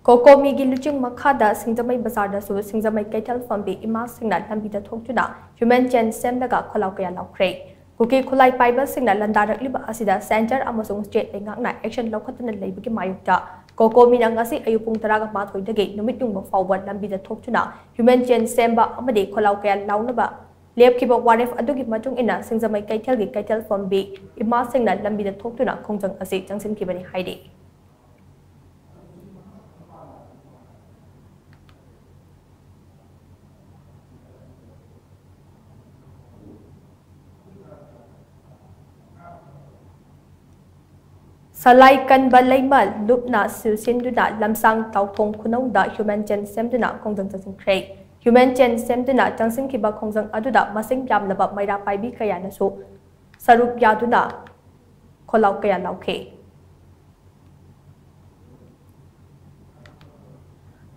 Kokomi Giluching Makada, Singzamay Bazarda, so Singzamay Ketel from the Ima Signal Lambida Tokuna, Human Chen Semdaga Kolauka Laukre. Kuki Kulai Piber Signal Landara Liba Asida, Center Amazon State Langana, Action Local and Labiki Mayuta. Kokomi Ngasi Ayupung Taraga Matho the gate, no meeting forward Lambida Tokuna, Human Chen Semba Amade Kolauka Launaba. Lep keep up what if Aduki Matung ina, Singzamay Ketel from B, Ima Signal Lambida Tokuna, Khongjan Asi, Changsinkhiba Heidi. Salai kan balaimal lupna Semduna lamsang tautong kunauda Human Chen Semduna Khongjan Changsinkhiba Human Chen Semduna Changsinkhiba Khongjan aduda masing yamlaba maira paibi kaya naso saruk yaduna kholau kaya lauke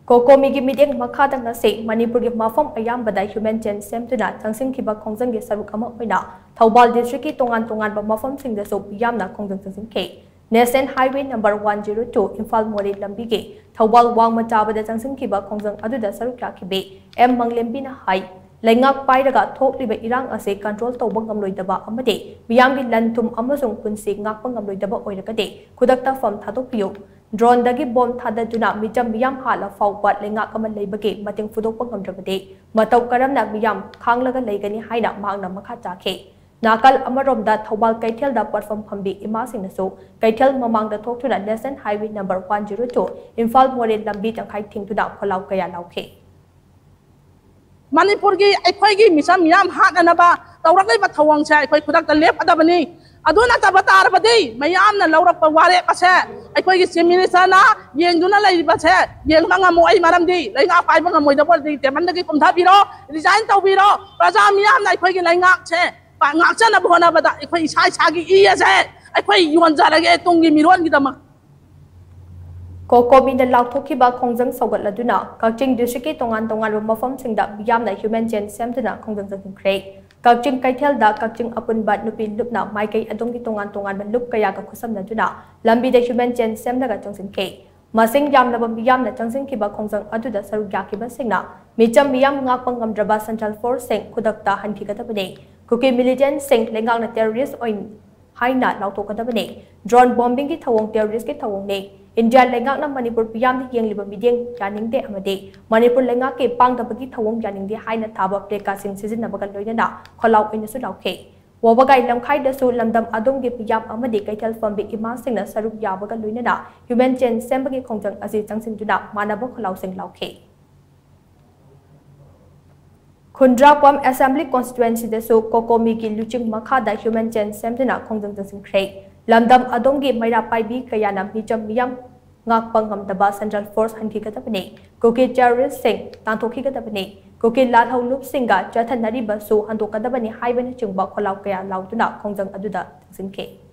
Kokomi gi mideng makhada ngase Manipuri Mapham ayambada Human Chen Semduna Changsinkhiba Khongjan ge saruk ama oina Thaubal district ki tongan ba Mapham sing da so yamna Khongjan Changsinkhiba National Highway number 102 Infal Mori Lambige Thaubal Wang Machabada Changsinkhiba Khongjan aduda saruk yakibe M Manglembina Hai Laingak Pairaga Thokliba Irang ase control tawba ngamloidaba amade miyamgi lantum amasung punsi ngakpa ngamloidaba oiragade khudakta fam thadokpiyo drone dagi bomb thadaduna mijam miyam hala fawbat laingak ama leibage mating fudokpa ngamdrabade mataw karamna miyam khanglaga leigani haina mangna makha chakhe Nakal Amaromda Thaubal Kaitel da platform Pambi Imasing Naso, Kaitel Mamang the Talk to the National Highway number 102, Infal More Lambi and Kiting to the Kolau Kaya Lauke. Manipuri, I quite give me some yam hat and about the but Tawang Chai, quite put up the left at the Bani. Aduna Tabatar Badi, Mayam and Laura Paware Pasa, I quite give Seminisana, Yanguna Lady Pasa, Yanganga Moy Maramdi, like up 5 on the body, the Mandaki from Tabiro, designed to Biro, Razamiam, I quite like up chair. Ngaksan abu hana bada ikoi sai sagi iya sai ikoi yuan jarage tongi miron gidama Kokomi the Lauthokiba Khongjan Sogat Laduna Kaching district tongan Mapham singda yamna Human Chen Semduna Khongjan Changsinkhiba Kaching Kaitel da Kaching apun bat nupin lupna maikai adongi tongan ban lup kaya ka khusam laduna lambi the Human Chen Semdaga Changsinkhiba Masing yamna yamna Changsinkhiba Khongjan aduda saruk yakiba singna micham miyam ngakpang ngamdraba Central Force sing khudakta hanthigata Kuki militant sing lengang na terrorist oin haina lautokatabane drone bombing ki thawong terrorist ki thawong ne India lengang na Manipur piyam ni yang liba mideng yaning de amade Manipur lenga ke pang tabagi thawong yaning de haina thaba pleka sin season na bagal loina na kholau in su lauke wabagai lamkhai da su lamdam adong ge piyam amade kaitel from big ima sing na saruk ya bagal loina na Human Chen Sembagi Khongjan asi Changsinkhiba manaba kholau sing lauke Kundrapam Assembly Constituency the so Kokomi ki luching makhada Human Chen Semduna Khongjan Changsinkhiba Lamdam Adongi Maira Paibi Kayana Micham Miyam Ngakpangam Daba Central Force Hantigatabane Koki terrorist sing Tantokigatabane Koki Ladhau Lup Singa Jathanari Basu Handokadabani Haibani Chungba Kolau Kaya Lautuna Khongjan Aduda Changsinkhiba